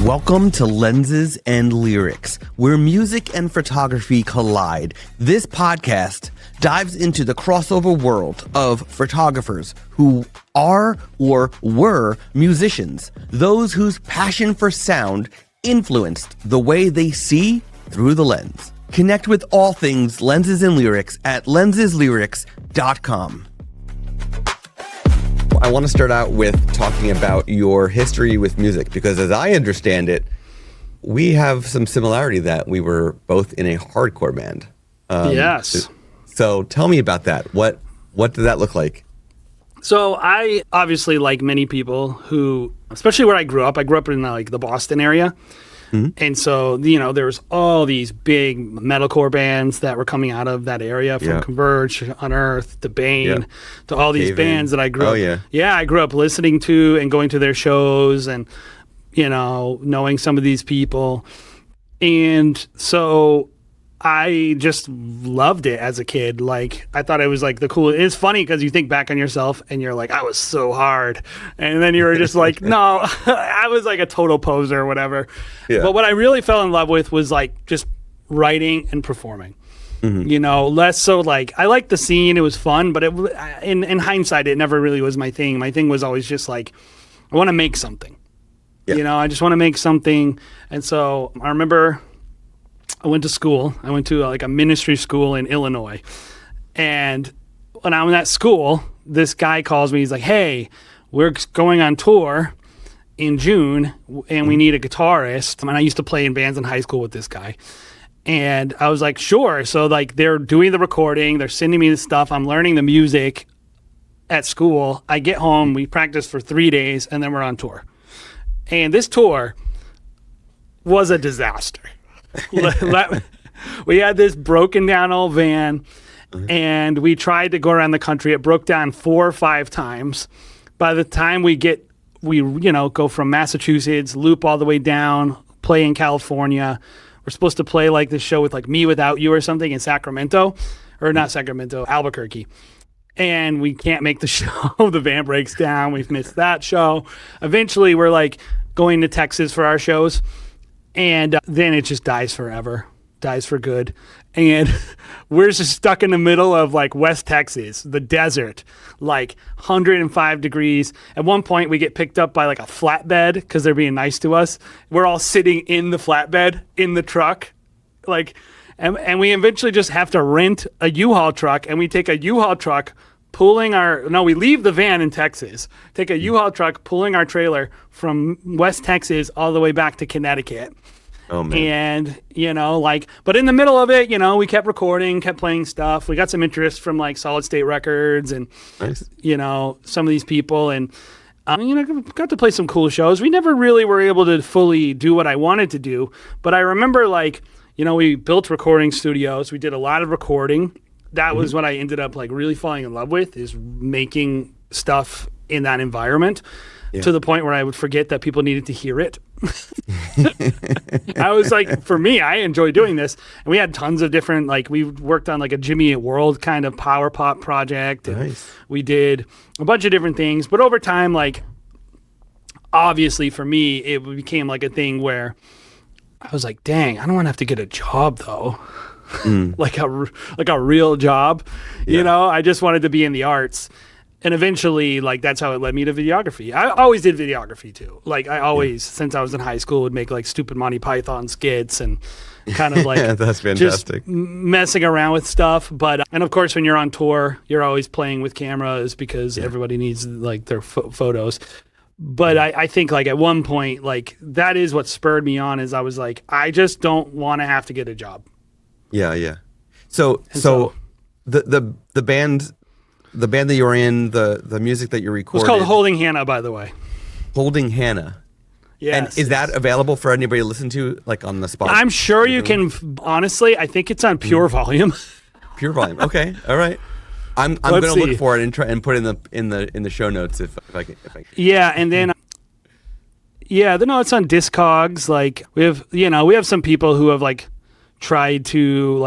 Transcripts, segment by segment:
Welcome to Lenses and Lyrics, where music and photography collide. This podcast dives into the crossover world of photographers who are or were musicians, those whose passion for sound influenced the way they see through the lens. Connect with all things Lenses and Lyrics at lenseslyrics.com. I want to start out with talking about your history with music, because as I understand it, we have some similarity that we were both in a hardcore band. Yes. So tell me about that. What did that look like? So I obviously, like many people who, especially where I grew up in like the Boston area. Mm-hmm. And so, there was all these big metalcore bands that were coming out of that area, from Converge, Unearth, to Bane, to all these bands that I grew up. I grew up listening to and going to their shows and, knowing some of these people. And so I just loved it as a kid. Like, I thought it was like the coolest. It's funny because you think back on yourself and you're like, I was so hard. And then you were just like, no, I was like a total poser or whatever. Yeah. But what I really fell in love with was like just writing and performing. Mm-hmm. Less so like, I liked the scene. It was fun, but in hindsight, it never really was my thing. My thing was always just like, I want to make something. Yeah. I just want to make something. And so I remember I went to school. I went to like a ministry school in Illinois. And when I'm at school, this guy calls me. He's like, hey, we're going on tour in June and we need a guitarist. And I used to play in bands in high school with this guy. And I was like, sure. So like they're doing the recording. They're sending me the stuff. I'm learning the music at school. I get home. We practice for 3 days and then we're on tour. And this tour was a disaster. We had this broken down old van and we tried to go around the country. It broke down 4 or 5 times. By the time we go from Massachusetts, loop all the way down, play in California. We're supposed to play like this show with like Me Without You or something in Sacramento, or not Sacramento, Albuquerque. And we can't make the show. The van breaks down. We've missed that show. Eventually we're like going to Texas for our shows. And then it just dies forever, dies for good. And we're just stuck in the middle of like West Texas, the desert, like 105 degrees. At one point we get picked up by like a flatbed because they're being nice to us. We're all sitting in the flatbed in the truck, like, and we eventually just have to rent a U-Haul truck, and we take a U-Haul truck we leave the van in Texas, take a U-Haul truck pulling our trailer from West Texas all the way back to Connecticut. Oh, man. And, but in the middle of it, we kept recording, kept playing stuff. We got some interest from like Solid State Records and, nice. Some of these people. And, got to play some cool shows. We never really were able to fully do what I wanted to do. But I remember we built recording studios. We did a lot of recording. That was what I ended up like really falling in love with, is making stuff in that environment to the point where I would forget that people needed to hear it. I was like, for me, I enjoy doing this. And we had tons of different, we worked on like a Jimmy Eat World kind of power pop project. And nice. We did a bunch of different things. But over time, obviously for me, it became like a thing where I was like, dang, I don't want to have to get a job though. Like a real job, I just wanted to be in the arts. And eventually, that's how it led me to videography. I always did videography too. I always, since I was in high school, would make stupid Monty Python skits and kind of that's fantastic. Just messing around with stuff. But, and of course, when you're on tour, you're always playing with cameras because everybody needs their photos. But I think at one point, that is what spurred me on, is I was like, I just don't want to have to get a job. Yeah. So the band that you're in, the music that you recorded, it's called Holding Hannah, by the way. Holding Hannah. Yes. And is that available for anybody to listen to, on the spot? I'm sure you can. Honestly, I think it's on Pure Volume. Pure Volume. Okay. All right. I'm going to look for it and try and put it in the show notes if I can. Yeah, and then. Yeah, no, it's on Discogs. We have some people who have tried to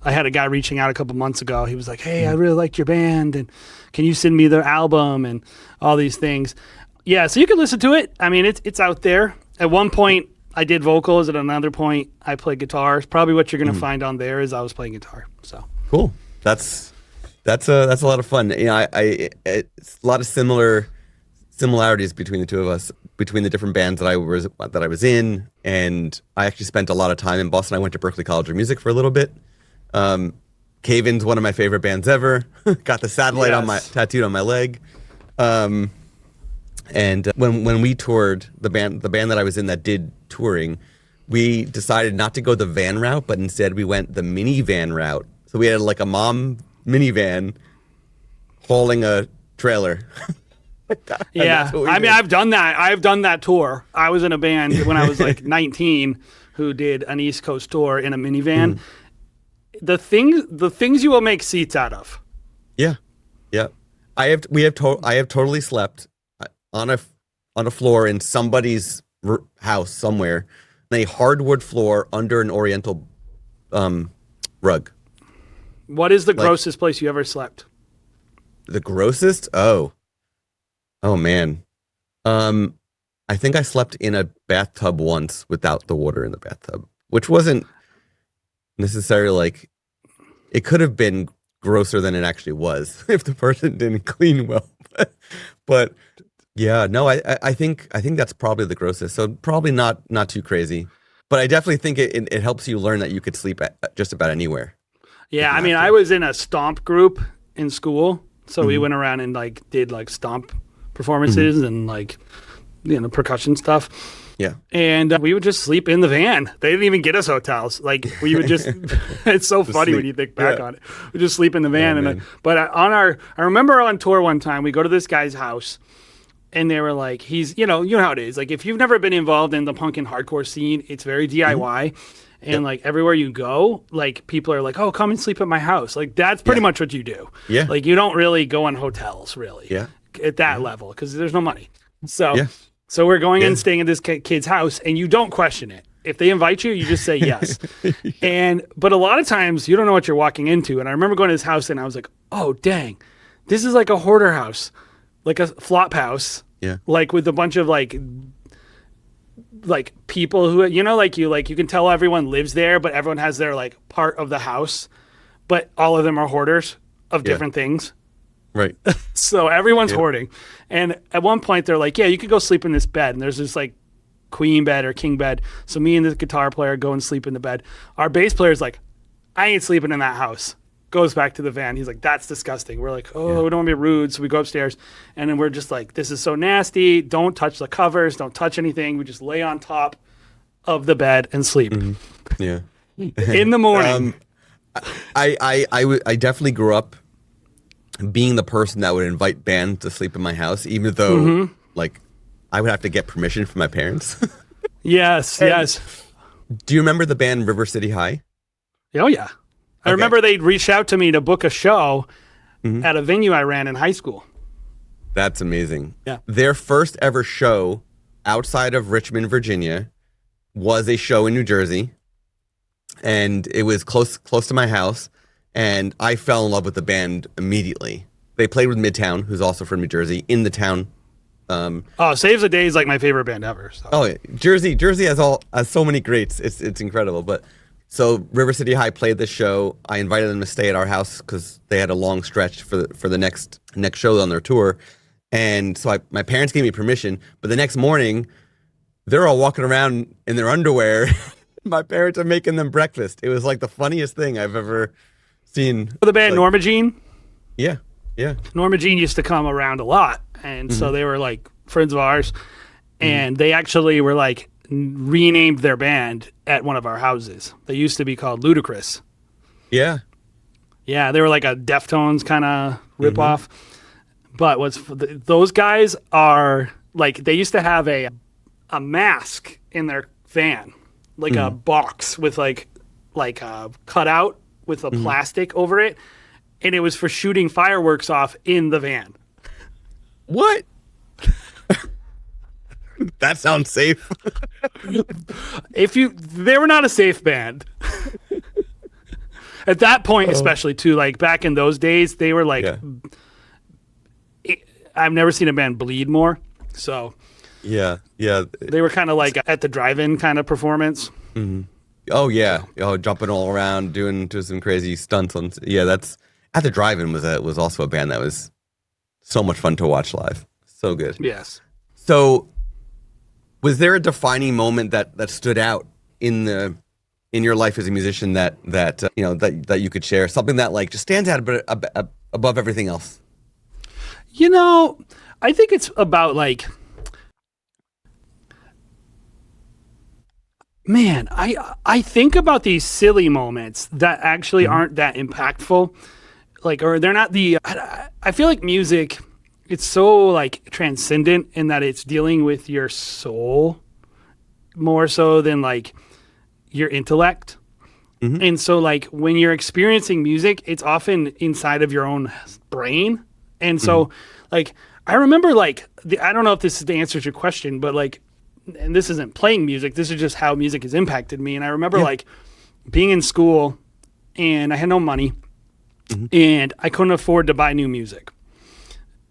I had a guy reaching out a couple months ago. He was like, hey, I really like your band, and can you send me their album and all these things? Yeah, so you can listen to it. I mean, it's out there. At one point, I did vocals. At another point, I played guitar. Probably what you're going to find on there is I was playing guitar. So cool. That's a lot of fun. You know, it's a lot of similarities between the two of us, between the different bands that I was in, and I actually spent a lot of time in Boston. I went to Berklee College of Music for a little bit. Caven's one of my favorite bands ever. Got the satellite tattooed on my leg. And when we toured, the band that I was in that did touring, we decided not to go the van route, but instead we went the minivan route. So we had like a mom minivan hauling a trailer. Yeah, I mean, I've done that. I've done that tour. I was in a band when I was like 19 who did an East Coast tour in a minivan. The things you will make seats out of. Yeah. I have totally slept on a floor in somebody's house somewhere, on a hardwood floor under an Oriental rug. What is the grossest place you ever slept? The grossest? Oh man. I think I slept in a bathtub once without the water in the bathtub, which wasn't necessarily like, it could have been grosser than it actually was if the person didn't clean well. But yeah, no, I think that's probably the grossest. So probably not too crazy, but I definitely think it helps you learn that you could sleep at just about anywhere. Yeah, I mean, I was in a stomp group in school, so we went around and like did like stomp performances and like, you know, percussion stuff. Yeah. And we would just sleep in the van. They didn't even get us hotels. Like we would just, it's so funny when you think back on it. We just sleep in the van. I remember on tour one time, we go to this guy's house and they were like, he's, you know how it is. Like if you've never been involved in the punk and hardcore scene, it's very DIY. And like everywhere you go, like people are like, oh, come and sleep at my house. Like that's pretty much what you do. Yeah. Like you don't really go on hotels really at that level because there's no money. So we're going and staying at this kid's house and you don't question it. If they invite you, you just say yes. But a lot of times you don't know what you're walking into. And I remember going to his house and I was like, oh, dang, this is like a hoarder house, like a flop house. Yeah. Like with a bunch of like people who, you know, like you can tell everyone lives there, but everyone has their like part of the house, but all of them are hoarders of different things. Right. So everyone's hoarding. And at one point they're like, yeah, you could go sleep in this bed. And there's this like queen bed or king bed. So me and the guitar player go and sleep in the bed. Our bass player's like, I ain't sleeping in that house. Goes back to the van. He's like, that's disgusting. We're like, we don't want to be rude. So we go upstairs and then we're just like, this is so nasty. Don't touch the covers. Don't touch anything. We just lay on top of the bed and sleep. Mm-hmm. Yeah. In the morning. I definitely grew up being the person that would invite bands to sleep in my house, even though like I would have to get permission from my parents. Yes. Do you remember the band River City High? Oh yeah. I remember they reached out to me to book a show at a venue I ran in high school. That's amazing. Yeah. Their first ever show outside of Richmond, Virginia was a show in New Jersey. And it was close to my house. And I fell in love with the band immediately. They played with Midtown, who's also from New Jersey, in the town. Saves the Day is like my favorite band ever. So. Oh, yeah. Jersey has so many greats. It's incredible. But so River City High played this show. I invited them to stay at our house because they had a long stretch for the next show on their tour. And so my parents gave me permission. But the next morning, they're all walking around in their underwear. My parents are making them breakfast. It was like the funniest thing I've ever seen. For the band Norma Jean? Yeah. Norma Jean used to come around a lot. And so they were like friends of ours. And they actually were like renamed their band at one of our houses. They used to be called Ludacris. Yeah. Yeah, they were like a Deftones kind of ripoff. But those guys are like, they used to have a mask in their van, like a box with like a cutout with a plastic over it, and it was for shooting fireworks off in the van. What? That sounds safe. They were not a safe band. At that point, especially too, like back in those days, they were like, I've never seen a band bleed more. So Yeah, yeah. They were kind of like at the drive-in kind of performance. Oh yeah, jumping all around, doing some crazy stunts on. Yeah, that's at the drive-in was also a band that was so much fun to watch live. So good. Yes. So, was there a defining moment that stood out in your life as a musician that you could share? Something that like just stands out above everything else? I think it's about like, man, I think about these silly moments that actually aren't that impactful, like, or they're not I feel like music, it's so like transcendent in that it's dealing with your soul more so than like your intellect. And so like when you're experiencing music, it's often inside of your own brain. And so like, I remember like, I don't know if this is the answer to your question, but like, and this isn't playing music, this is just how music has impacted me. And I remember like being in school and I had no money and I couldn't afford to buy new music,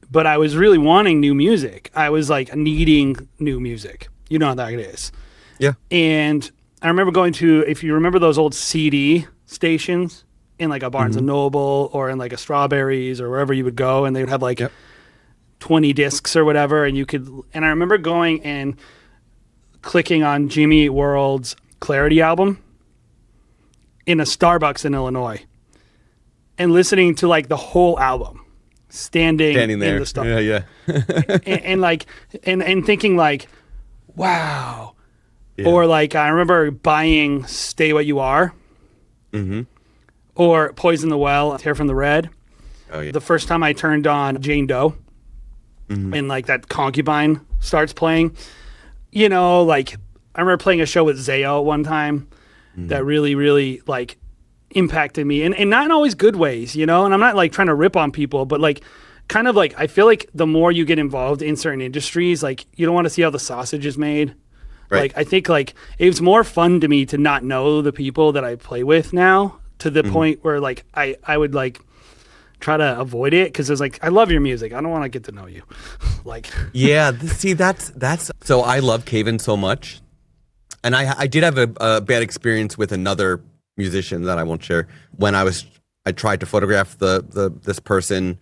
but I was really wanting new music. I was like needing new music. You know how that is. Yeah. And I remember going to, if you remember those old CD stations in like a Barnes and Noble or in like a Strawberries or wherever you would go, and they would have like 20 discs or whatever. And I remember going and clicking on Jimmy Eat World's Clarity album in a Starbucks in Illinois and listening to like the whole album standing there in the Starbucks. and like, and thinking like, wow. Yeah. Or like I remember buying Stay What You Are, or Poison the Well, Tear from the Red. Oh yeah. The first time I turned on Jane Doe, and like that Concubine starts playing, like I remember playing a show with Zayo one time that really, really like impacted me, and not in always good ways, and I'm not like trying to rip on people, but like kind of like I feel like the more you get involved in certain industries, like you don't want to see how the sausage is made. Right. Like I think like it's more fun to me to not know the people that I play with now, to the point where like I would like try to avoid it because it's like I love your music, I don't want to get to know you. Like see that's so I love Caven so much, and I did have a bad experience with another musician that I won't share when I tried to photograph this person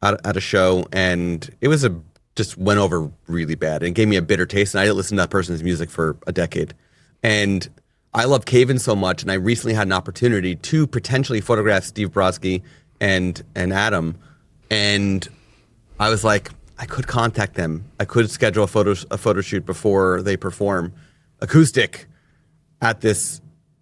at a show, and it was just went over really bad and gave me a bitter taste, and I didn't listen to that person's music for a decade. And I love Caven so much, and I recently had an opportunity to potentially photograph Steve Brodsky and Adam, and I was like, I could contact them. I could schedule a photo shoot before they perform acoustic at this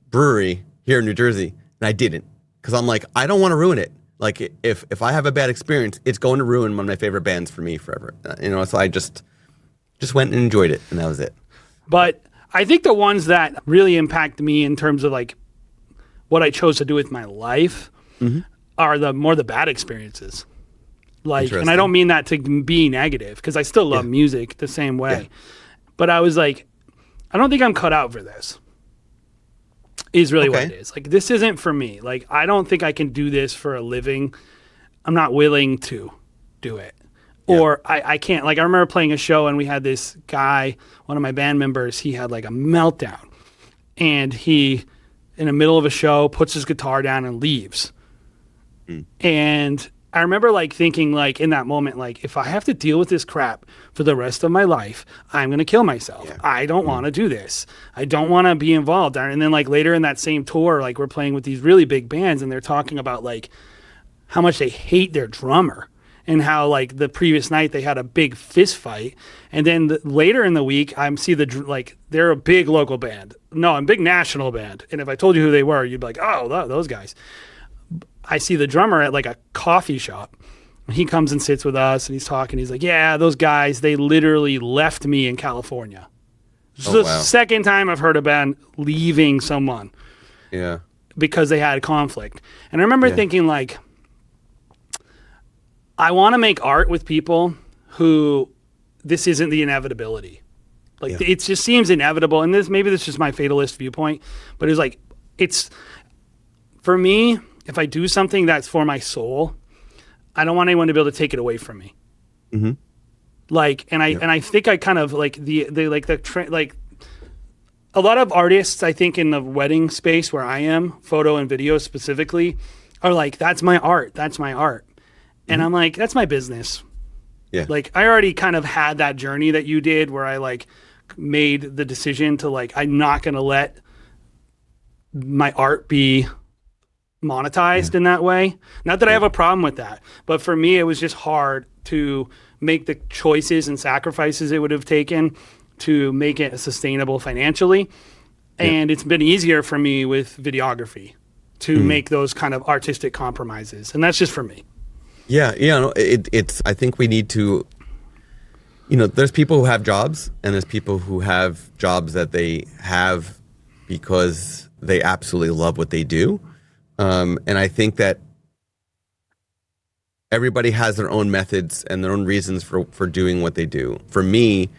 brewery here in New Jersey, and I didn't, because I'm like, I don't want to ruin it. Like if I have a bad experience, it's going to ruin one of my favorite bands for me forever. So I just went and enjoyed it, and that was it. But I think the ones that really impact me in terms of like what I chose to do with my life are the bad experiences. Like, and I don't mean that to be negative, because I still love music the same way. Yeah. But I was like, I don't think I'm cut out for this. Is really what it is. Like, this isn't for me. Like, I don't think I can do this for a living. I'm not willing to do it. Yeah. Or I can't. Like, I remember playing a show and we had this guy, one of my band members, he had like a meltdown. And he, in the middle of a show, puts his guitar down and leaves. And I remember like thinking like in that moment, like if I have to deal with this crap for the rest of my life, I'm going to kill myself. Yeah. I don't want to do this. I don't want to be involved. And then like later in that same tour, like we're playing with these really big bands and they're talking about like how much they hate their drummer and how like the previous night they had a big fist fight. And then later in the week, I see like they're a big local band. No, a big national band. And if I told you who they were, you'd be like, oh, those guys. I see the drummer at like a coffee shop. He comes and sits with us and he's talking. He's like, yeah, those guys, they literally left me in California. This is the second time I've heard a band leaving someone. Yeah. Because they had conflict. And I remember thinking like, I want to make art with people who this isn't the inevitability. Like it just seems inevitable. And maybe this is just my fatalist viewpoint, but it's like, it's for me, if I do something that's for my soul, I don't want anyone to be able to take it away from me. Like, and I think I kind of like like a lot of artists, I think in the wedding space where I am, photo and video specifically, are like, that's my art. That's my art. And I'm like, that's my business. Yeah. Like, I already kind of had that journey that you did where I like made the decision to like, I'm not going to let my art be monetized in that way. Not that I have a problem with that, but for me, it was just hard to make the choices and sacrifices it would have taken to make it sustainable financially. And it's been easier for me with videography to make those kind of artistic compromises. And that's just for me. Yeah. No, it's, I think we need to, there's people who have jobs and there's people who have jobs that they have because they absolutely love what they do. And I think that everybody has their own methods and their own reasons for doing what they do. For me,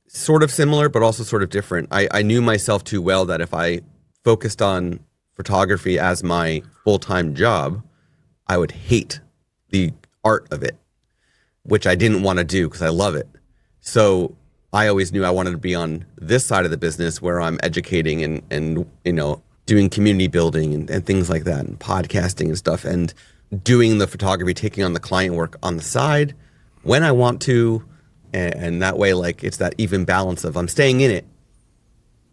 sort of similar, but also sort of different. I knew myself too well that if I focused on photography as my full-time job, I would hate the art of it, which I didn't want to do because I love it. So I always knew I wanted to be on this side of the business where I'm educating and doing community building and things like that, and podcasting and stuff, and doing the photography, taking on the client work on the side when I want to. And that way, like, it's that even balance of I'm staying in it,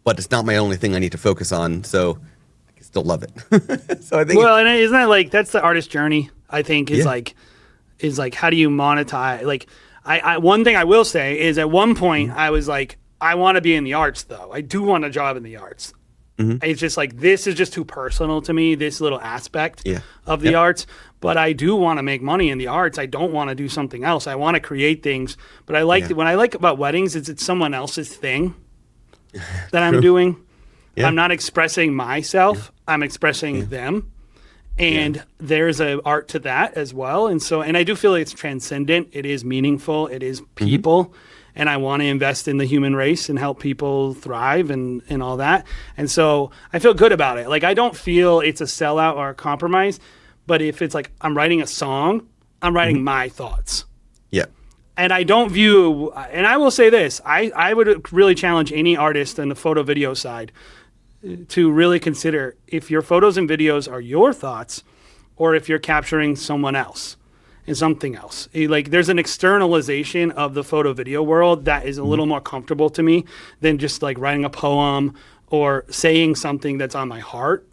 but it's not my only thing I need to focus on. So I can still love it. So I think, well, and isn't that like, that's the artist journey, I think, is like, how do you monetize? Like, I one thing I will say is at one point I was like, I want to be in the arts though. I do want a job in the arts. It's just like, this is just too personal to me, this little aspect of the arts. But I do want to make money in the arts. I don't want to do something else. I want to create things. But I like what I like about weddings is it's someone else's thing that I'm doing. I'm not expressing myself. I'm expressing them. And there's an art to that as well. And so, and I do feel like it's transcendent. It is meaningful. It is people. And I want to invest in the human race and help people thrive and all that. And so I feel good about it. Like, I don't feel it's a sellout or a compromise, but if it's like I'm writing a song, I'm writing my thoughts. Yeah. And I don't view, and I will say this, I would really challenge any artist on the photo video side to really consider if your photos and videos are your thoughts or if you're capturing someone else. And something else. Like, there's an externalization of the photo video world that is a little more comfortable to me than just like writing a poem or saying something that's on my heart.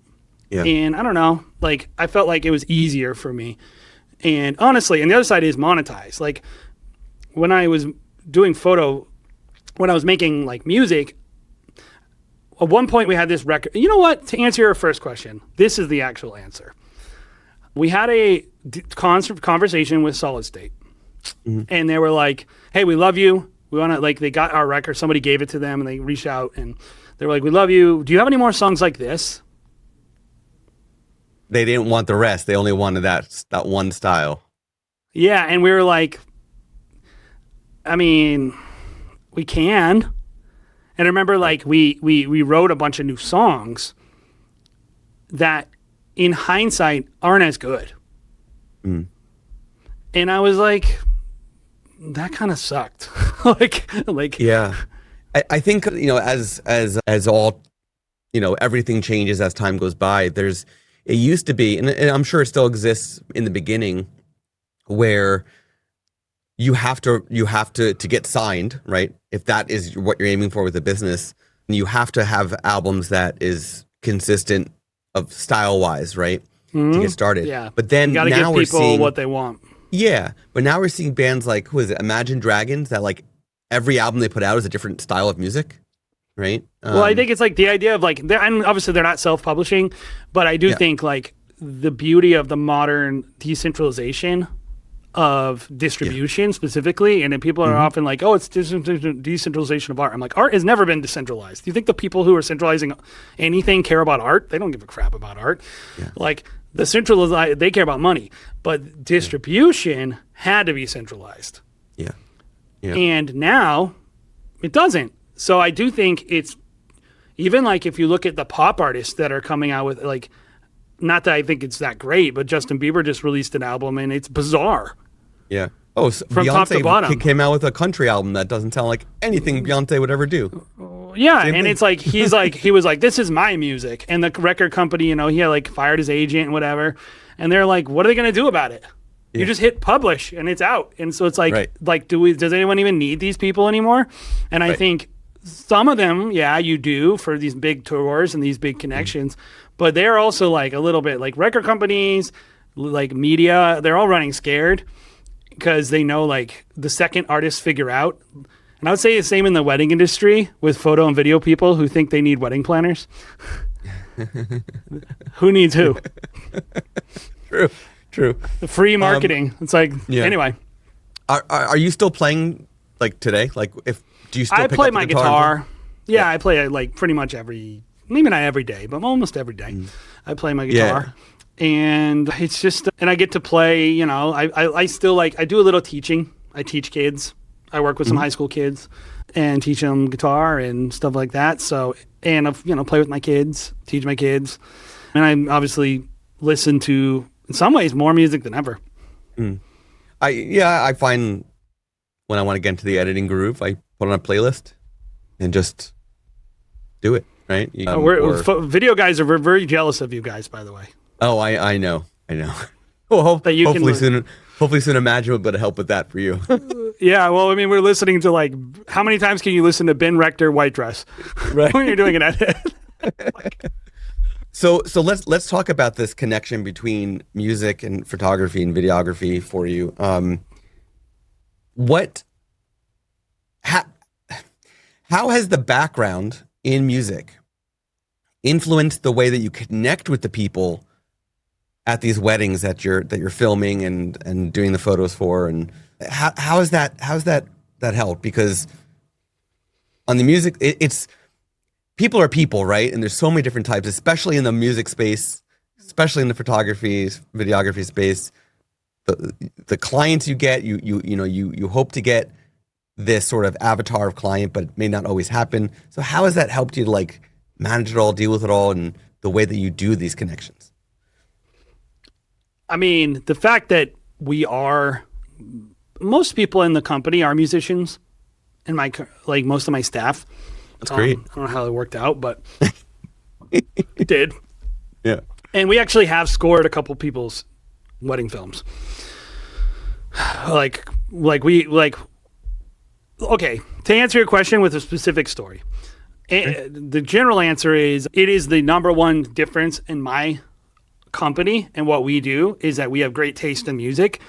Yeah. And I don't know, like, I felt like it was easier for me. And honestly, and the other side is monetize. Like, when I was doing photo, when I was making like music, at one point we had this record. You know what? To answer your first question, this is the actual answer. We had a conversation with Solid State, and they were like, hey, we love you. We want to, like, they got our record. Somebody gave it to them, and they reached out, and they were like, we love you. Do you have any more songs like this? They didn't want the rest. They only wanted that one style. Yeah, and we were like, I mean, we can. And I remember, like, we wrote a bunch of new songs that, in hindsight, aren't as good. And I was like, that kind of sucked. like yeah. I think, as all, everything changes as time goes by. It used to be, and I'm sure it still exists in the beginning, where you have to get signed, right? If that is what you're aiming for with the business, you have to have albums that is consistent of style wise, right? To get started. Yeah. But then you gotta now give people what they want. Yeah. But now we're seeing bands like, who is it? Imagine Dragons, that like every album they put out is a different style of music, right? Well, I think it's like the idea of like, and obviously they're not self-publishing, but I do think like the beauty of the modern decentralization of distribution specifically, and then people are often like, oh, it's decentralization of art. I'm like, art has never been decentralized. Do you think the people who are centralizing anything care about art? They don't give a crap about art. Like, the centralized, they care about money, but distribution had to be centralized. Yeah. And now it doesn't. So I do think it's, even like if you look at the pop artists that are coming out with, like, not that I think it's that great, but Justin Bieber just released an album and it's bizarre. Oh, so from top to bottom. Beyonce came out with a country album that doesn't sound like anything Beyonce would ever do. Yeah, Same and thing. it's like he was like, this is my music, and the record company, he had like fired his agent and whatever, and they're like, what are they gonna do about it? You just hit publish and it's out, and so it's like does anyone even need these people anymore? And I think some of them, you do for these big tours and these big connections, but they're also like a little bit like record companies, like media, they're all running scared because they know like the second artists figure out. And I would say the same in the wedding industry with photo and video people who think they need wedding planners. Who needs who? True. The free marketing. It's like, anyway. Are you still playing like today? Like do you still I pick play up the my guitar. Yeah, I play it like pretty much maybe not every day, but almost every day. I play my guitar. And it's just, and I get to play, I still like, I do a little teaching. I teach kids. I work with some high school kids and teach them guitar and stuff like that. So, and play with my kids, teach my kids. And I obviously listen to, in some ways, more music than ever. I find when I want to get into the editing groove, I put on a playlist and just do it, right? Video guys are very jealous of you guys, by the way. Oh, I know. Well, hopefully soon Imagine would help with that for you. Yeah, well, I mean, we're listening to like, how many times can you listen to Ben Rector, White Dress, when you're doing an edit? So let's talk about this connection between music and photography and videography for you. How has the background in music influenced the way that you connect with the people at these weddings that you're filming and doing the photos for, and how's that helped? Because on the music, it's people are people, right? And there's so many different types, especially in the music space, especially in the photography, videography space. The clients you get, you hope to get this sort of avatar of client, but it may not always happen. So how has that helped you to like manage it all, deal with it all, and the way that you do these connections? I mean, the fact that most people in the company are musicians, and most of my staff. That's great. I don't know how it worked out, but it did. Yeah. And we actually have scored a couple people's wedding films. Okay, to answer your question with a specific story. The general answer is it is the number one difference in my company and what we do is that we have great taste in music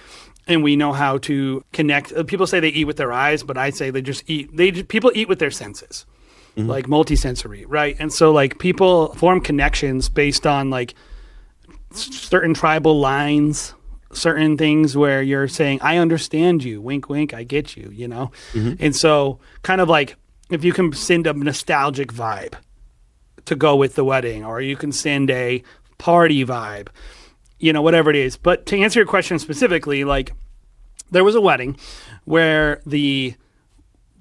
and we know how to connect. People say they eat with their eyes, but I say they just eat. People eat with their senses, like multisensory, right? And so like people form connections based on like certain tribal lines, certain things where you're saying, I understand you, wink, wink, I get you, And so kind of like if you can send a nostalgic vibe to go with the wedding, or you can send a party vibe, whatever it is. But to answer your question specifically, like there was a wedding where the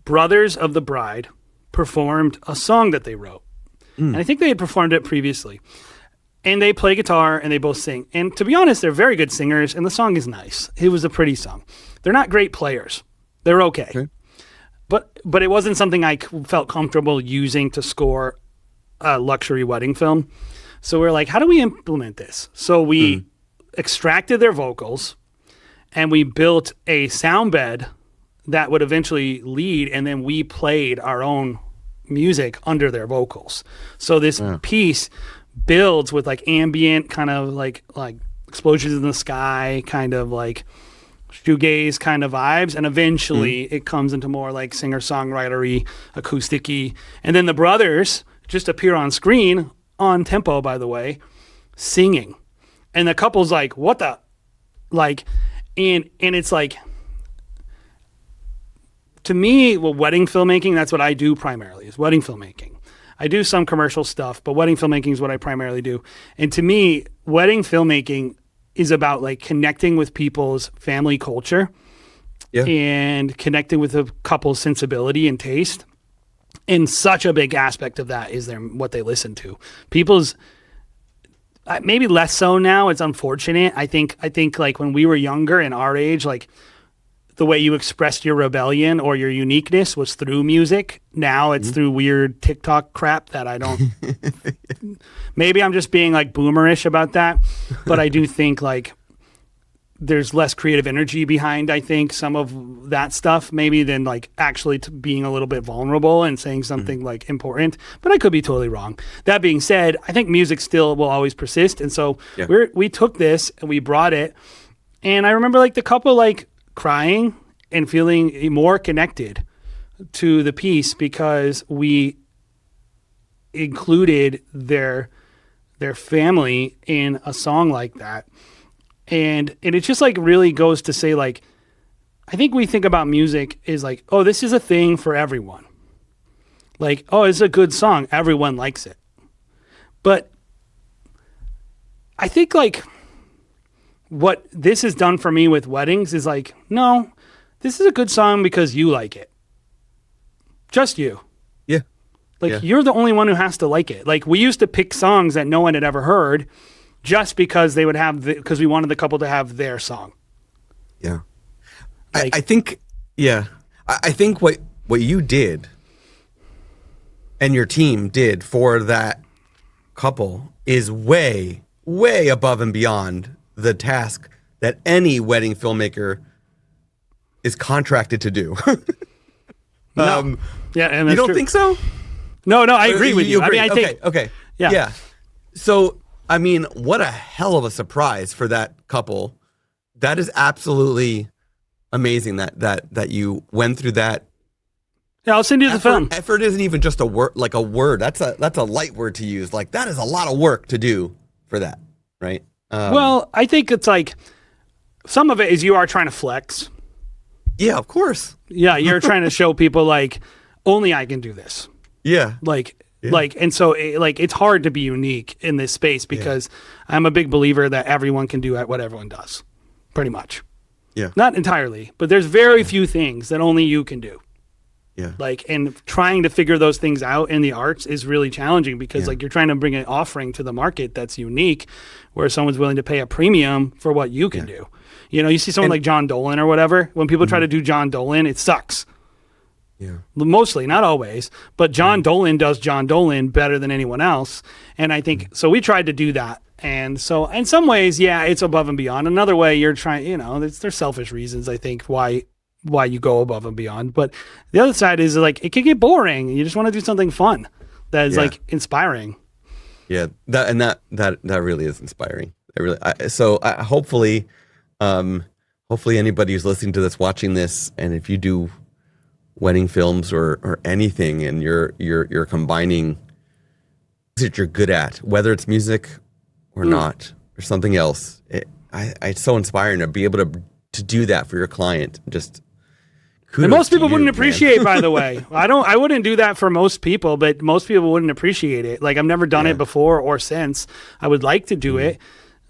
brothers of the bride performed a song that they wrote. And I think they had performed it previously. And they play guitar and they both sing. And to be honest, they're very good singers and the song is nice. It was a pretty song. They're not great players. They're okay. But it wasn't something I felt comfortable using to score a luxury wedding film. So we're like, how do we implement this? So we extracted their vocals and we built a sound bed that would eventually lead, and then we played our own music under their vocals. So this piece builds with like ambient kind of like explosions in the sky, kind of like shoegaze kind of vibes, and eventually it comes into more like singer-songwritery, acoustic-y. And then the brothers just appear on screen, on tempo, by the way, singing. And the couple's like, what the? Like, and it's like, to me, wedding filmmaking, that's what I do primarily, is wedding filmmaking. I do some commercial stuff, but wedding filmmaking is what I primarily do. And to me, wedding filmmaking is about like connecting with people's family culture and connecting with a couple's sensibility and taste. And such a big aspect of that is what they listen to. People's, maybe less so now. It's unfortunate. I think like when we were younger and our age, like the way you expressed your rebellion or your uniqueness was through music. Now it's through weird TikTok crap that I don't. Maybe I'm just being like boomerish about that, but I do think like there's less creative energy behind, I think, some of that stuff maybe than like actually being a little bit vulnerable and saying something like important, but I could be totally wrong. That being said, I think music still will always persist. And so we took this and we brought it. And I remember like the couple like crying and feeling more connected to the piece because we included their family in a song like that. And it just like really goes to say like, I think we think about music is like, oh, this is a thing for everyone. Like, oh, it's a good song. Everyone likes it. But I think like what this has done for me with weddings is like, no, this is a good song because you like it. Just you. Yeah. Like you're the only one who has to like it. Like we used to pick songs that no one had ever heard just because they would have because we wanted the couple to have their song. Yeah. Like, I think what you did and your team did for that couple is way, way above and beyond the task that any wedding filmmaker is contracted to do. no. Yeah, and you don't true. think so? No, I agree with you. Agree. I mean, I think okay. Yeah. So, I mean, what a hell of a surprise for that couple. That is absolutely amazing that you went through that. Yeah, I'll send you the film. Effort isn't even just a word, like a word. That's a light word to use. Like that is a lot of work to do for that, right? Well, I think it's like some of it is you are trying to flex. Yeah, of course. Yeah, you're trying to show people like only I can do this. Yeah. And so it's hard to be unique in this space because I'm a big believer that everyone can do what everyone does, pretty much. Yeah. Not entirely, but there's very few things that only you can do. Yeah. Like, and trying to figure those things out in the arts is really challenging because like you're trying to bring an offering to the market that's unique where someone's willing to pay a premium for what you can do. You know, you see someone like John Dolan or whatever, when people try to do John Dolan, it sucks. Yeah. Mostly, not always, but John Dolan does John Dolan better than anyone else. And I think, so we tried to do that. And so in some ways, it's above and beyond. Another way you're trying, there's selfish reasons, I think, why you go above and beyond. But the other side is like, it can get boring. You just want to do something fun that is like inspiring. Yeah. That really is inspiring. Hopefully anybody who's listening to this, watching this, and if you do wedding films or anything and you're combining that you're good at, whether it's music or not or something else, it's so inspiring to be able to do that for your client. Just kudos. And most people to you, wouldn't appreciate, man. by the way. I wouldn't do that for most people, but most people wouldn't appreciate it. Like I've never done it before or since. I would like to do it,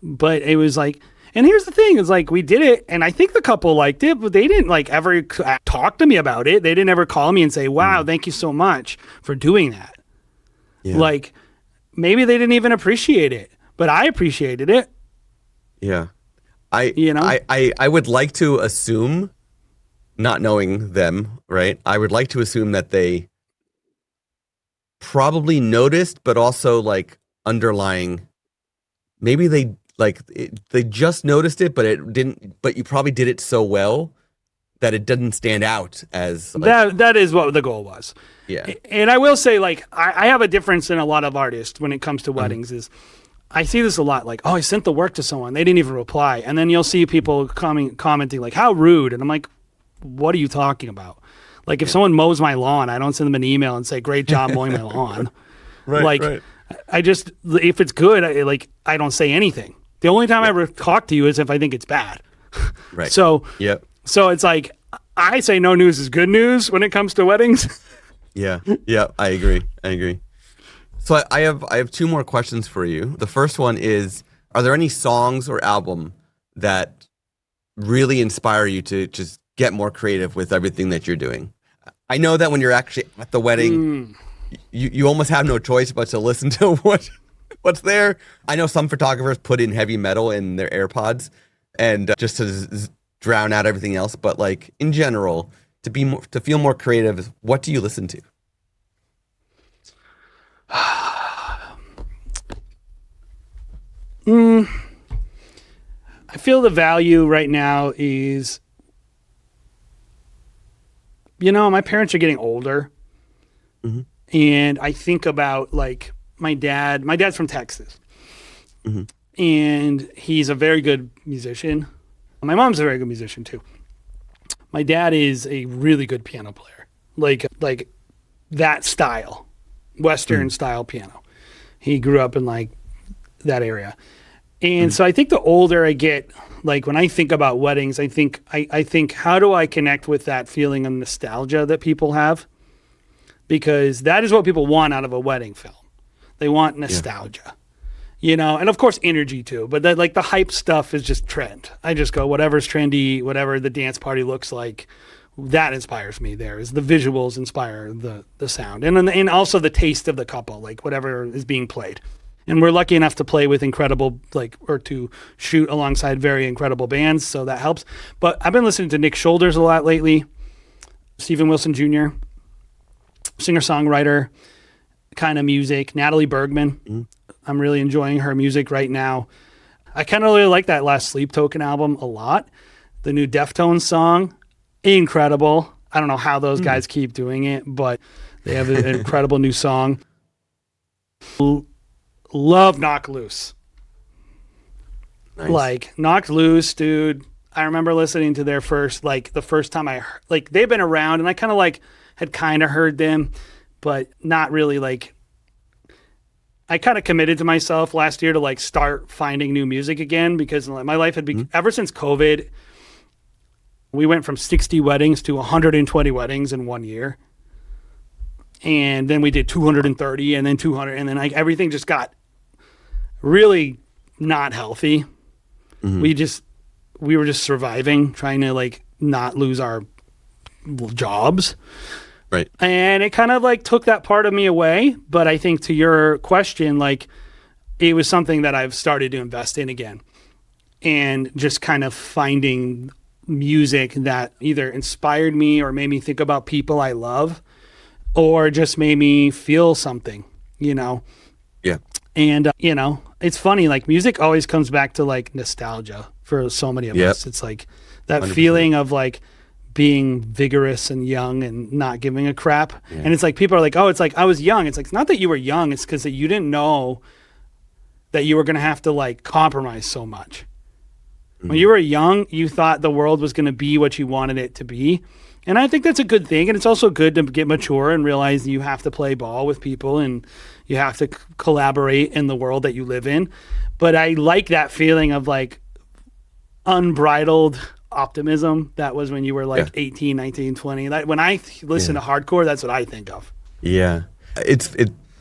but it was like, and here's the thing, is like we did it and I think the couple liked it, but they didn't like ever talk to me about it. They didn't ever call me and say, wow, thank you so much for doing that. Yeah. Like maybe they didn't even appreciate it, but I appreciated it. Yeah. I would like to assume, not knowing them, right? I would like to assume that they probably noticed, but also like underlying, maybe they just noticed it, but it didn't. But you probably did it so well that it didn't stand out as like, that is what the goal was. Yeah. And I will say, like, I have a difference in a lot of artists when it comes to weddings. Is I see this a lot. Like, oh, I sent the work to someone, they didn't even reply, and then you'll see people commenting like, "How rude!" And I'm like, "What are you talking about?" Like, if someone mows my lawn, I don't send them an email and say, "Great job mowing my lawn." Right. I just, if it's good, I don't say anything. The only time I ever talk to you is if I think it's bad. Right. So it's like I say no news is good news when it comes to weddings. Yeah. I agree. So I have two more questions for you. The first one is: are there any songs or album that really inspire you to just get more creative with everything that you're doing? I know that when you're actually at the wedding, you almost have no choice but to listen to what's there. I know some photographers put in heavy metal in their AirPods and just to drown out everything else, but like in general, to feel more creative, what do you listen to? I feel the value right now is, my parents are getting older. Mm-hmm. And I think about like my dad's from Texas. Mm-hmm. And he's a very good musician. My mom's a very good musician too. My dad is a really good piano player. Like that style, Western style piano. He grew up in like that area. And so I think the older I get, like when I think about weddings, I think how do I connect with that feeling of nostalgia that people have? Because that is what people want out of a wedding film. They want nostalgia, and of course energy too. But that, like the hype stuff is just trend. I just go, whatever's trendy, whatever the dance party looks like, that inspires me. There is the visuals inspire the sound, and also the taste of the couple, like whatever is being played. And we're lucky enough to play with incredible, or to shoot alongside very incredible bands, so that helps. But I've been listening to Nick Shoulders a lot lately, Stephen Wilson Jr., singer-songwriter kind of music, Natalie Bergman. Mm-hmm. I'm really enjoying her music right now. I kind of really like that last Sleep Token album a lot. The new Deftones song, incredible. I don't know how those guys keep doing it, but they have an incredible new song. Love Knock Loose. Nice. Like Knocked Loose, dude. I remember listening to their the first time I heard, like they've been around, and I kind of had kind of heard them, but not really like. I kind of committed to myself last year to like start finding new music again, because my life had been ever since COVID. We went from 60 weddings to 120 weddings in 1 year. And then we did 230 and then 200. And then like everything just got really not healthy. Mm-hmm. We were just surviving, trying to like not lose our jobs. Right. And it kind of like took that part of me away. But I think to your question, like it was something that I've started to invest in again, and just kind of finding music that either inspired me or made me think about people I love, or just made me feel something, Yeah. And, it's funny, like music always comes back to like nostalgia for so many of us. It's like that 100%. Feeling of like being vigorous and young and not giving a crap. Yeah. And it's like, people are like, oh, it's like I was young. It's like, it's not that you were young. It's because that you didn't know that you were going to have to like compromise so much. Mm-hmm. When you were young, you thought the world was going to be what you wanted it to be. And I think that's a good thing. And it's also good to get mature and realize you have to play ball with people and you have to collaborate in the world that you live in. But I like that feeling of like unbridled optimism. That was when you were like 18, 19, 20. When I listen to hardcore, that's what I think of. Yeah.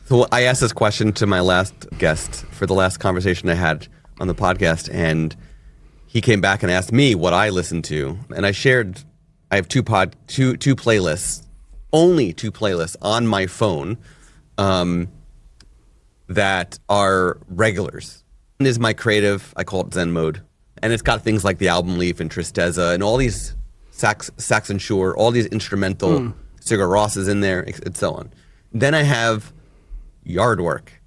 So I asked this question to my last guest for the last conversation I had on the podcast, and he came back and asked me what I listened to. And I have two playlists, only two playlists on my phone that are regulars. One is my creative, I call it Zen mode. And it's got things like the Album Leaf and Tristeza and all these Saxon Shore, all these instrumental Sigur Rós is in there, and so on. Then I have yard work.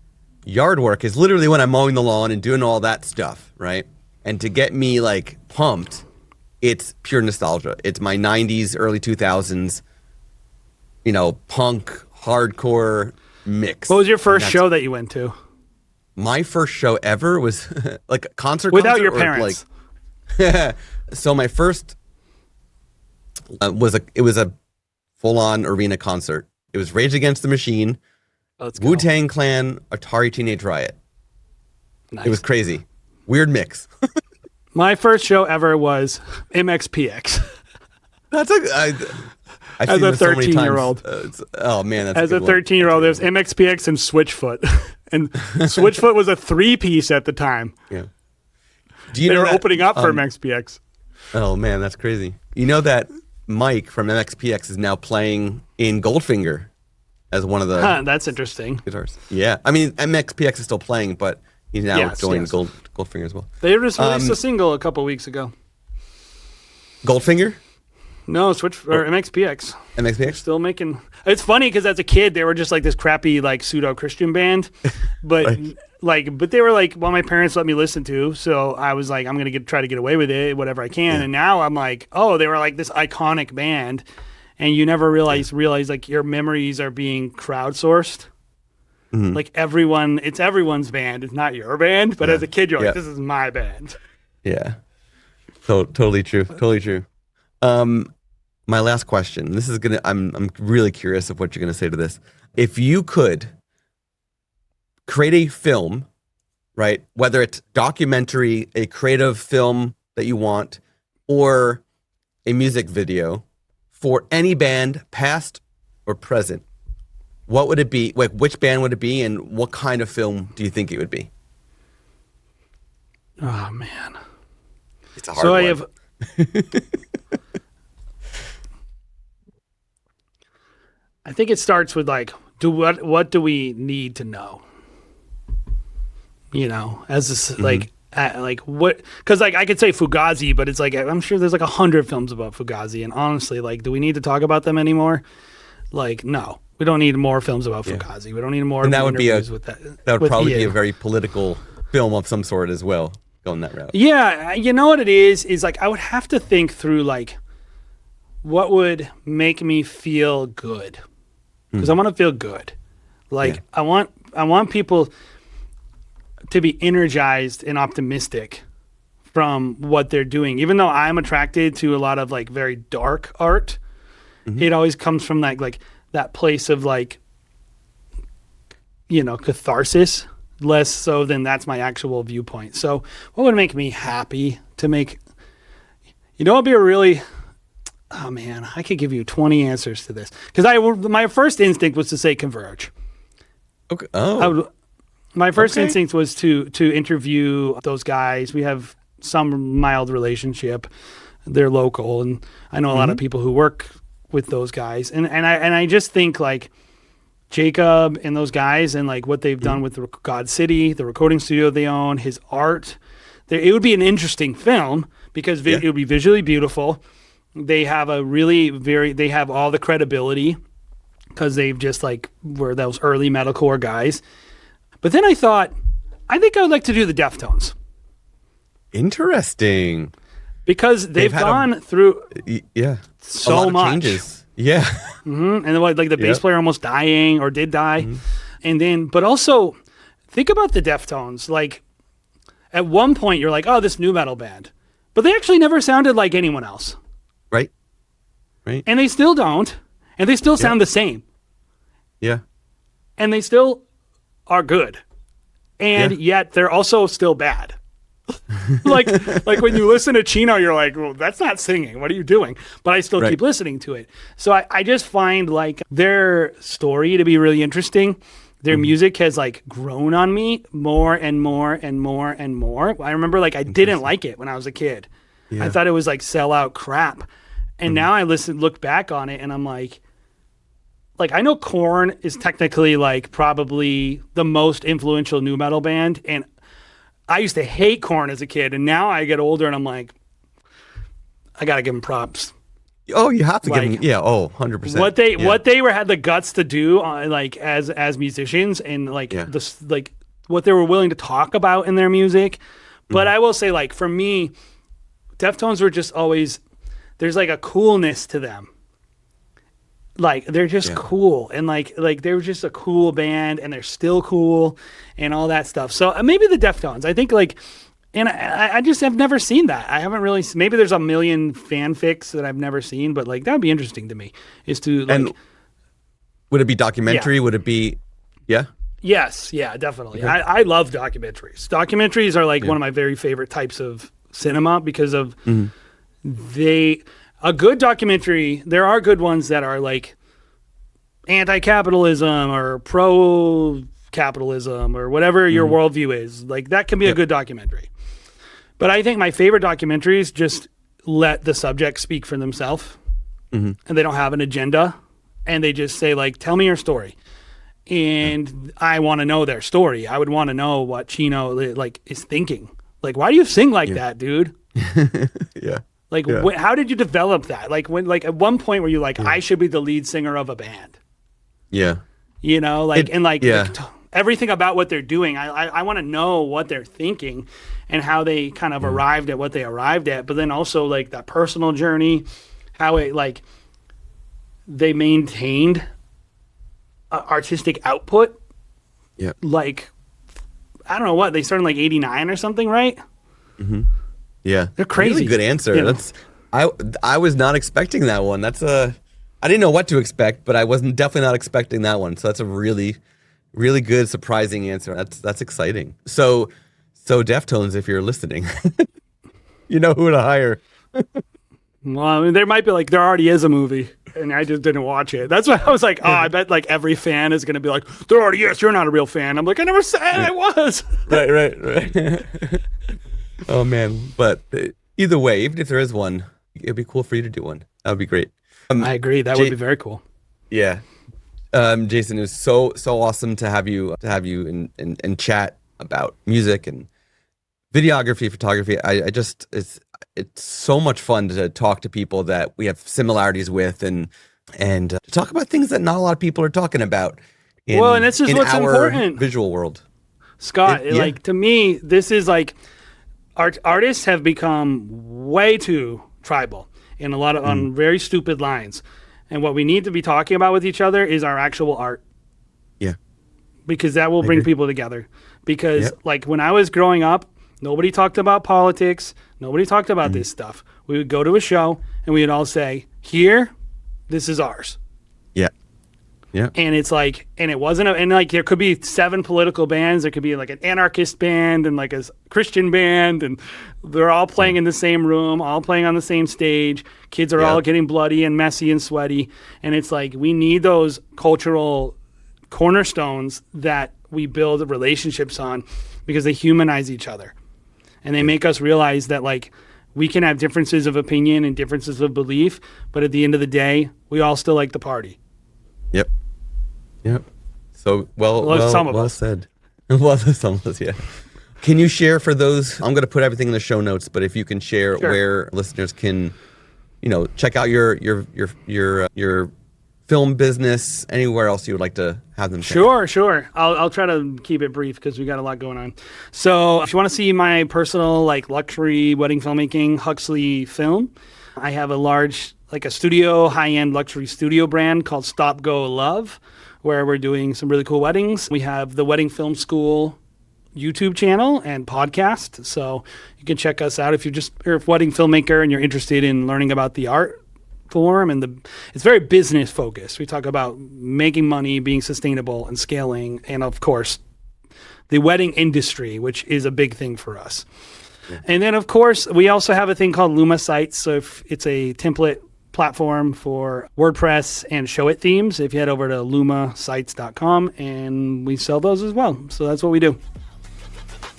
Yard work is literally when I'm mowing the lawn and doing all that stuff, right? And to get me like pumped, it's pure nostalgia. It's my 90s, early 2000s, punk, hardcore mix. What was your first show that you went to? My first show ever was like a concert. Without your parents. So my first was a full-on arena concert. It was Rage Against the Machine, Wu-Tang Clan, Atari Teenage Riot. Nice. It was crazy. Weird mix. My first show ever was MXPX. That's as a 13-year-old. Oh man, that's as a 13-year-old. There's MXPX and Switchfoot, and Switchfoot was a 3-piece at the time. Yeah. They were opening up for MXPX. Oh man, that's crazy. You know that Mike from MXPX is now playing in Goldfinger as one of the. That's interesting. Guitars. Yeah, I mean MXPX is still playing, but he's now joined Goldfinger as well. They just released a single a couple weeks ago. Goldfinger? No, Switch or MXPX. MXPX? Still making. It's funny because as a kid they were just like this crappy like pseudo Christian band, but right. but they were like my parents let me listen to, so I was like I'm gonna try to get away with it whatever I can, and now I'm like they were like this iconic band, and you never realize like your memories are being crowdsourced. Like it's everyone's band. It's not your band, but as a kid, you're like, this is my band. Yeah. Totally true. Totally true. My last question. This is I'm really curious of what you're gonna say to this. If you could create a film, right? Whether it's documentary, a creative film that you want, or a music video for any band, past or present, what would it be? Like, which band would it be, and what kind of film do you think it would be? Oh man, it's a hard one. I have. I think it starts with like, what do we need to know? You know, as this like what? Because like I could say Fugazi, but it's like I'm sure there's like 100 films about Fugazi, and honestly, like, do we need to talk about them anymore? Like, no. We don't need more films about Fugazi. We don't need more. And that would be with that would probably be a very political film of some sort as well, going that route. Yeah, you know what it is like I would have to think through like what would make me feel good, because I want to feel good. Like I want people to be energized and optimistic from what they're doing. Even though I'm attracted to a lot of like very dark art, it always comes from like that place of like, you know, catharsis, less so than that's my actual viewpoint. So what would make me happy to make, you know, it'd be a really, oh man, I could give you 20 answers to this. Because my first instinct was to say Converge. Okay. Oh. My first instinct was to interview those guys. We have some mild relationship. They're local, and I know a lot of people who work with those guys, and I just think like Jacob and those guys and like what they've done with the God City, the recording studio they own, his art. It would be an interesting film because it would be visually beautiful. They have they have all the credibility because they've just like were those early metalcore guys. But then I thought, I think I would like to do the Deftones. Interesting. Because they've gone through so much changes. Yeah. And like the bass player almost dying or did die. And then, but also think about the Deftones. Like at one point you're like, oh, this new metal band, but they actually never sounded like anyone else. Right. And they still don't. And they still sound the same. Yeah. And they still are good. And yet they're also still bad. like when you listen to Chino, you're like, well, that's not singing. What are you doing? But I still keep listening to it. So I just find like their story to be really interesting. Their music has like grown on me more and more and more and more. I remember like I didn't like it when I was a kid. I thought it was like sellout crap. And now I look back on it and I'm like I know Korn is technically like probably the most influential nu metal band, and I used to hate Korn as a kid, and now I get older and I'm like, I gotta give them props. Oh, you have to give them, 100%. What they had the guts to do, like as musicians, and like what they were willing to talk about in their music. But I will say, like for me, Deftones were just always there's like a coolness to them. Like they're just cool, and like they were just a cool band, and they're still cool, and all that stuff. So maybe the Deftones. I think like, and I just have never seen that. I haven't really. Maybe there's a million fanfics that I've never seen, but like that would be interesting to me. Is to like. And would it be documentary? Would it be? Yeah. Yes. Yeah. Definitely. Okay. I love documentaries. Documentaries are like one of my very favorite types of cinema because of a good documentary, there are good ones that are like anti-capitalism or pro-capitalism or whatever your worldview is. Like that can be a good documentary. But I think my favorite documentaries just let the subject speak for themselves, and they don't have an agenda, and they just say like, tell me your story. And I want to know their story. I would want to know what Chino like is thinking. Like, why do you sing like that, dude? Like, how did you develop that? Like, when, like, at one point were you like, I should be the lead singer of a band? Yeah. You know, like, everything about what they're doing. I want to know what they're thinking and how they kind of arrived at what they arrived at. But then also, like, that personal journey, how it, like, they maintained artistic output. Yeah. Like, I don't know what, they started in like 89 or something, right? Mm-hmm. Yeah. They're crazy. Really good answer. You know? That's I was not expecting that one. That's I didn't know what to expect, but I wasn't definitely not expecting that one. So that's a really, really good, surprising answer. That's exciting. So Deftones, if you're listening, you know who to hire. Well, I mean, there might be like, there already is a movie and I just didn't watch it. That's why I was like, I bet like every fan is going to be like, there already is, you're not a real fan. I'm like, I never said I was. Right. Oh man. But either way, even if there is one, it'd be cool for you to do one. That would be great. I agree. That would be very cool. Yeah. Jason, it was so awesome to have you and chat about music and videography, photography. I just, it's so much fun to talk to people that we have similarities with and to talk about things that not a lot of people are talking about. And this is what's important. Visual world. Scott, like, to me, this is like, artists have become way too tribal in a lot of on very stupid lines. And what we need to be talking about with each other is our actual art. Yeah. Because that will bring people together. Because like when I was growing up, nobody talked about politics. Nobody talked about this stuff. We would go to a show and we would all say, here, this is ours. Yeah. Yeah. And it's like, and it wasn't, and like there could be 7 political bands. There could be like an anarchist band and like a Christian band, and they're all playing in the same room, all playing on the same stage. Kids are all getting bloody and messy and sweaty. And it's like, we need those cultural cornerstones that we build relationships on because they humanize each other. And they make us realize that like we can have differences of opinion and differences of belief, but at the end of the day, we all still like the party. Yep. So well said. Well, some of us, yeah. Can you share for those? I'm going to put everything in the show notes, but if you can share where listeners can, check out your film business, anywhere else you would like to have them. Sure. I'll try to keep it brief because we got a lot going on. So if you want to see my personal like luxury wedding filmmaking, Huxley Film, I have a large like a studio, high-end luxury studio brand called Stop Go Love, where we're doing some really cool weddings. We have the Wedding Film School YouTube channel and podcast, so you can check us out if you're a wedding filmmaker and you're interested in learning about the art form. And it's very business focused. We talk about making money, being sustainable, and scaling, and of course, the wedding industry, which is a big thing for us. Yeah. And then, of course, we also have a thing called Luma Sites. So if it's a template platform for WordPress and Show It themes, if you head over to lumasites.com, and we sell those as well. So that's what we do.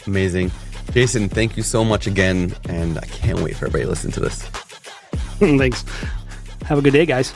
Amazing. Jason, thank you so much again, and I can't wait for everybody to listen to this. Thanks. Have a good day, guys.